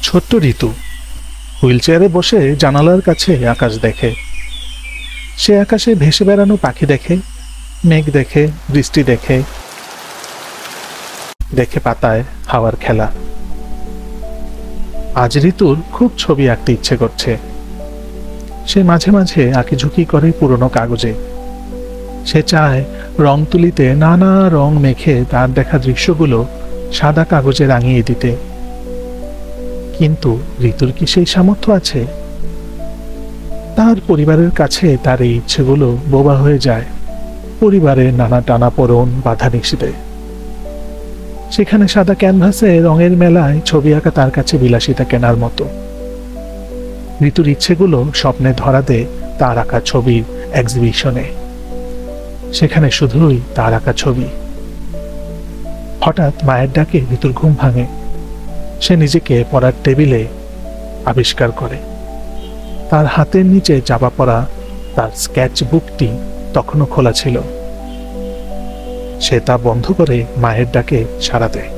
ছোট্ট ঋতু হুইল চেয়ারে বসে জানালার কাছে আকাশ দেখে। সে আকাশে ভেসে বেড়ানো পাখি দেখে, মেঘ দেখে, বৃষ্টি দেখে, দেখে পাতায় হাওয়ার খেলা। আজ ঋতুর খুব ছবি আঁকতে ইচ্ছে করছে। সে মাঝে মাঝে আঁকিঝুঁকি করে পুরনো কাগজে। সে চায় রং তুলিতে নানা রং মেখে তার দেখা দৃশ্যগুলো সাদা কাগজে রাঙিয়ে দিতে। কিন্তু ঋতুর কি সেই সামর্থ্য আছে? তার পরিবারের কাছে তার এই ইচ্ছেগুলো বোবা হয়ে যায় পরিবারের নানা টানাপোড়েন, বাধা নিষেধে। সেখানে সাদা ক্যানভাসে রঙের মেলায় ছবি আঁকা তার কাছে বিলাসিতা কেনার মতো। ঋতুর ইচ্ছেগুলো স্বপ্নে ধরা দেয় তার আঁকা ছবির এক্সিবিশনে। সেখানে শুধুই তার আঁকা ছবি। হঠাৎ মায়ের ডাকে ঋতুর ঘুম ভাঙে। সে নিজেকে পড়ার টেবিলে আবিষ্কার করে। তার হাতের নিচে চাপা পড়া তার স্কেচ বুকটি তখনও খোলা ছিল। সে তা বন্ধ করে মায়ের ডাকে সাড়া দেয়।